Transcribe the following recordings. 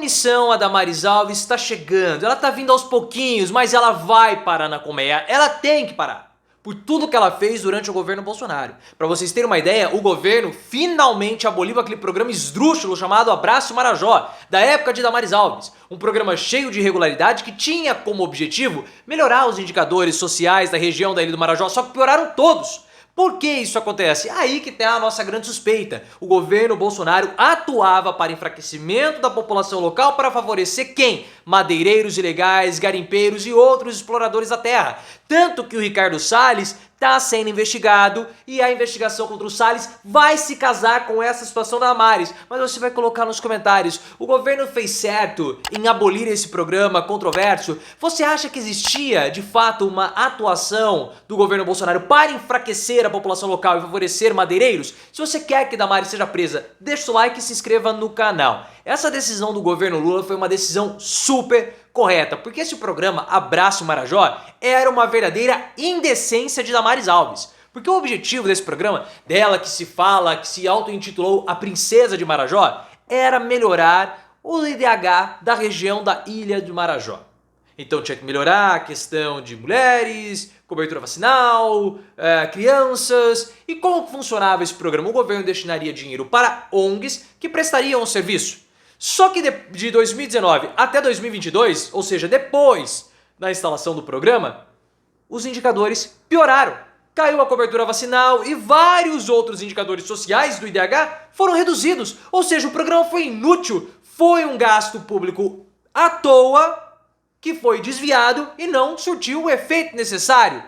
punição a Damares Alves está chegando, ela está vindo aos pouquinhos, mas ela vai parar na colmeia, ela tem que parar. Por tudo que ela fez durante o governo Bolsonaro. Para vocês terem uma ideia, o governo finalmente aboliu aquele programa esdrúxulo chamado Abraço Marajó, da época de Damares Alves. Um programa cheio de irregularidade que tinha como objetivo melhorar os indicadores sociais da região da Ilha do Marajó, só que pioraram todos. Por que isso acontece? Aí que tem a nossa grande suspeita. O governo Bolsonaro atuava para enfraquecimento da população local para favorecer quem? Madeireiros ilegais, garimpeiros e outros exploradores da terra. Tanto que o Ricardo Salles está sendo investigado e a investigação contra o Salles vai se casar com essa situação da Damares. Mas você vai colocar nos comentários, o governo fez certo em abolir esse programa controverso? Você acha que existia de fato uma atuação do governo Bolsonaro para enfraquecer a população local e favorecer madeireiros? Se você quer que Damares seja presa, deixa o like e se inscreva no canal. Essa decisão do governo Lula foi uma decisão super correta, porque esse programa Abraço Marajó era uma verdadeira indecência de Damares Alves. Porque o objetivo desse programa, dela que se fala, que se auto-intitulou a Princesa de Marajó, era melhorar o IDH da região da Ilha de Marajó. Então tinha que melhorar a questão de mulheres, cobertura vacinal, crianças. E como funcionava esse programa? O governo destinaria dinheiro para ONGs que prestariam o serviço. Só que de 2019 até 2022, ou seja, depois da instalação do programa, os indicadores pioraram. Caiu a cobertura vacinal e vários outros indicadores sociais do IDH foram reduzidos. Ou seja, o programa foi inútil, foi um gasto público à toa que foi desviado e não surtiu o efeito necessário.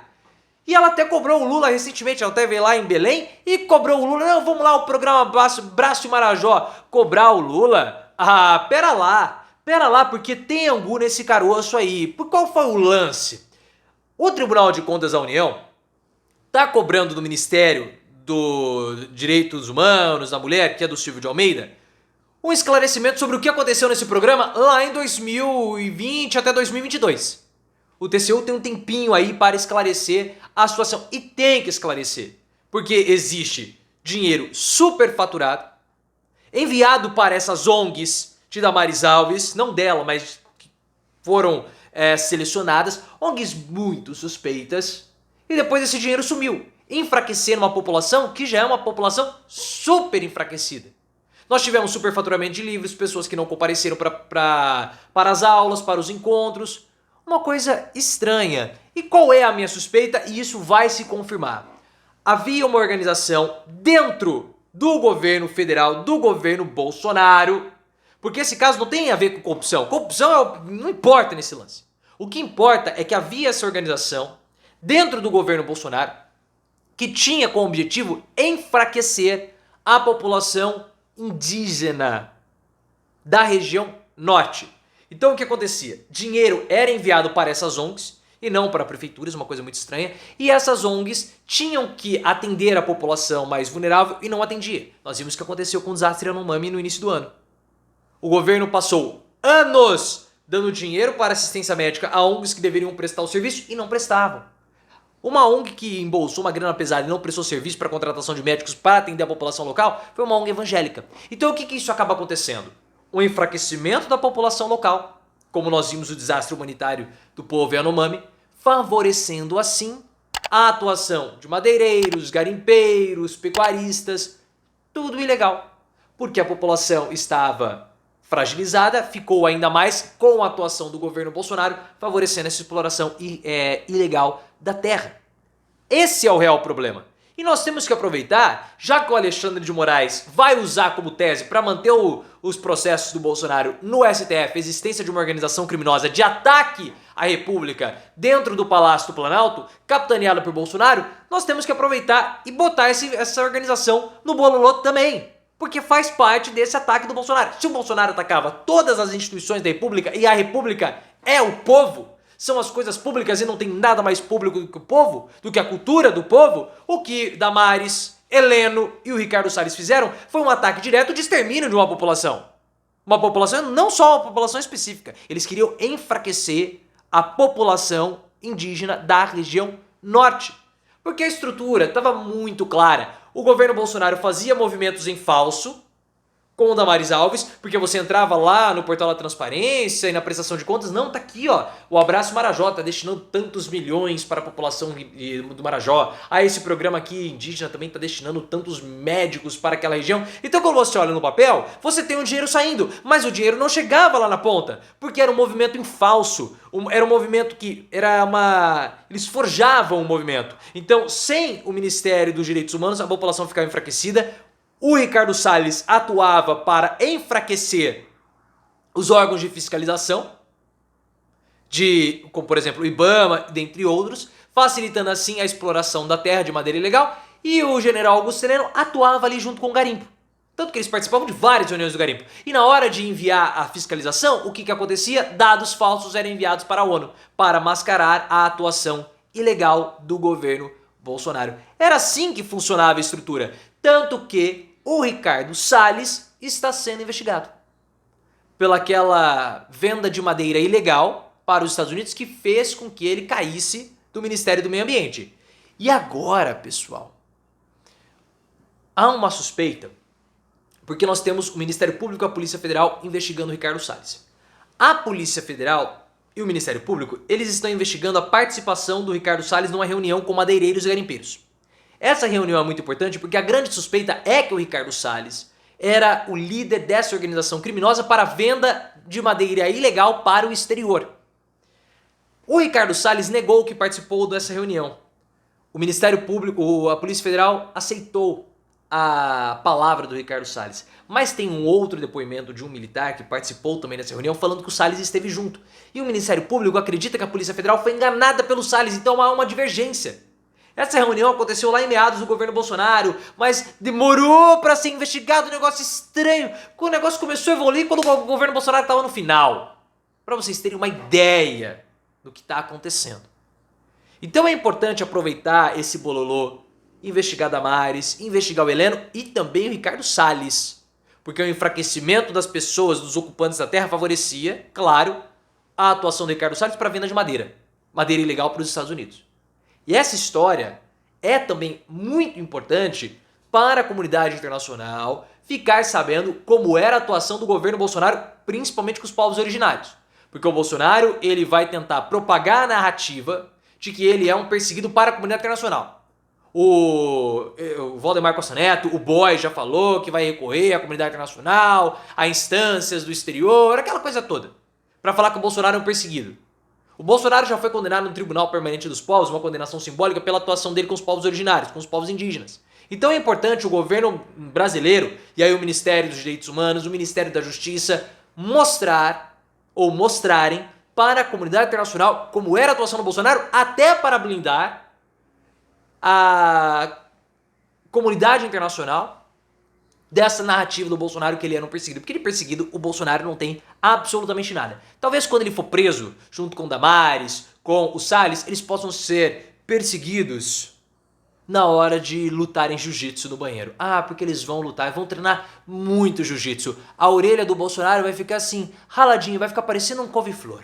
E ela até cobrou o Lula recentemente, ela até veio lá em Belém e cobrou o Lula. Não, vamos lá, o programa Braço Marajó. Cobrar o Lula? Ah, pera lá, porque tem angu nesse caroço aí. Por qual foi o lance? O Tribunal de Contas da União tá cobrando do Ministério dos Direitos Humanos da Mulher, que é do Silvio de Almeida, um esclarecimento sobre o que aconteceu nesse programa lá em 2020 até 2022. O TCU tem um tempinho aí para esclarecer a situação e tem que esclarecer, porque existe dinheiro superfaturado enviado para essas ONGs de Damares Alves, não dela, mas que foram selecionadas, ONGs muito suspeitas, e depois esse dinheiro sumiu, enfraquecendo uma população que já é uma população super enfraquecida. Nós tivemos superfaturamento de livros, pessoas que não compareceram para as aulas, para os encontros, uma coisa estranha. E qual é a minha suspeita? E isso vai se confirmar. Havia uma organização dentro do governo federal, do governo Bolsonaro, porque esse caso não tem a ver com corrupção. Corrupção não importa nesse lance. O que importa é que havia essa organização dentro do governo Bolsonaro que tinha como objetivo enfraquecer a população indígena da região norte. Então o que acontecia? Dinheiro era enviado para essas ONGs e não para prefeituras, uma coisa muito estranha, e essas ONGs tinham que atender a população mais vulnerável e não atendia. Nós vimos o que aconteceu com o desastre Yanomami no início do ano. O governo passou anos dando dinheiro para assistência médica a ONGs que deveriam prestar o serviço e não prestavam. Uma ONG que embolsou uma grana pesada e não prestou serviço para a contratação de médicos para atender a população local foi uma ONG evangélica. Então o que isso acaba acontecendo? O enfraquecimento da população local, como nós vimos o desastre humanitário do povo Yanomami, favorecendo assim a atuação de madeireiros, garimpeiros, pecuaristas, tudo ilegal. Porque a população estava fragilizada, ficou ainda mais com a atuação do governo Bolsonaro, favorecendo essa exploração ilegal da terra. Esse é o real problema. E nós temos que aproveitar, já que o Alexandre de Moraes vai usar como tese para manter os processos do Bolsonaro no STF, a existência de uma organização criminosa de ataque à República dentro do Palácio do Planalto, capitaneada por Bolsonaro, nós temos que aproveitar e botar essa organização no bololô também. Porque faz parte desse ataque do Bolsonaro. Se o Bolsonaro atacava todas as instituições da República e a República é o povo, são as coisas públicas e não tem nada mais público do que o povo, do que a cultura do povo, o que Damares, Heleno e o Ricardo Salles fizeram foi um ataque direto de extermínio de uma população. Uma população, não só uma população específica. Eles queriam enfraquecer a população indígena da região norte. Porque a estrutura estava muito clara. O governo Bolsonaro fazia movimentos em falso, com o Damares Alves, porque você entrava lá no portal da transparência e na prestação de contas, não, tá aqui ó, o Abraço Marajó tá destinando tantos milhões para a população do Marajó, esse programa aqui indígena também tá destinando tantos médicos para aquela região. Então quando você olha no papel, você tem um dinheiro saindo, mas o dinheiro não chegava lá na ponta, porque era um movimento em falso, era um movimento que eles forjavam o movimento. Então sem o Ministério dos Direitos Humanos a população ficava enfraquecida. O Ricardo Salles atuava para enfraquecer os órgãos de fiscalização, como por exemplo o IBAMA, dentre outros, facilitando assim a exploração da terra de maneira ilegal, e o general Augusto Heleno atuava ali junto com o garimpo. Tanto que eles participavam de várias reuniões do garimpo. E na hora de enviar a fiscalização, o que acontecia? Dados falsos eram enviados para a ONU, para mascarar a atuação ilegal do governo Bolsonaro. Era assim que funcionava a estrutura. Tanto que o Ricardo Salles está sendo investigado pelaquela venda de madeira ilegal para os Estados Unidos que fez com que ele caísse do Ministério do Meio Ambiente. E agora, pessoal, há uma suspeita, porque nós temos o Ministério Público e a Polícia Federal investigando o Ricardo Salles. A Polícia Federal e o Ministério Público, eles estão investigando a participação do Ricardo Salles numa reunião com madeireiros e garimpeiros. Essa reunião é muito importante porque a grande suspeita é que o Ricardo Salles era o líder dessa organização criminosa para a venda de madeira ilegal para o exterior. O Ricardo Salles negou que participou dessa reunião. O Ministério Público, a Polícia Federal aceitou a palavra do Ricardo Salles. Mas tem um outro depoimento de um militar que participou também dessa reunião falando que o Salles esteve junto. E o Ministério Público acredita que a Polícia Federal foi enganada pelo Salles, então há uma divergência. Essa reunião aconteceu lá em meados do governo Bolsonaro, mas demorou para ser investigado, um negócio estranho. Quando o negócio começou a evoluir, quando o governo Bolsonaro estava no final. Para vocês terem uma ideia do que está acontecendo. Então é importante aproveitar esse bololô, investigar Damares, investigar o Heleno e também o Ricardo Salles. Porque o enfraquecimento das pessoas, dos ocupantes da terra, favorecia, claro, a atuação do Ricardo Salles para a venda de madeira. Madeira ilegal para os Estados Unidos. E essa história é também muito importante para a comunidade internacional ficar sabendo como era a atuação do governo Bolsonaro, principalmente com os povos originários. Porque o Bolsonaro ele vai tentar propagar a narrativa de que ele é um perseguido para a comunidade internacional. O Valdemar Costa Neto, o Boy já falou que vai recorrer à comunidade internacional, a instâncias do exterior, aquela coisa toda, para falar que o Bolsonaro é um perseguido. O Bolsonaro já foi condenado no Tribunal Permanente dos Povos, uma condenação simbólica pela atuação dele com os povos originários, com os povos indígenas. Então é importante o governo brasileiro, e aí o Ministério dos Direitos Humanos, o Ministério da Justiça, mostrarem para a comunidade internacional como era a atuação do Bolsonaro, até para blindar a comunidade internacional dessa narrativa do Bolsonaro que ele era um perseguido. Porque ele perseguido, o Bolsonaro não tem absolutamente nada. Talvez quando ele for preso, junto com Damares, com o Salles, eles possam ser perseguidos na hora de lutarem jiu-jitsu no banheiro. Porque eles vão lutar, vão treinar muito jiu-jitsu. A orelha do Bolsonaro vai ficar assim, raladinho, vai ficar parecendo um couve-flor.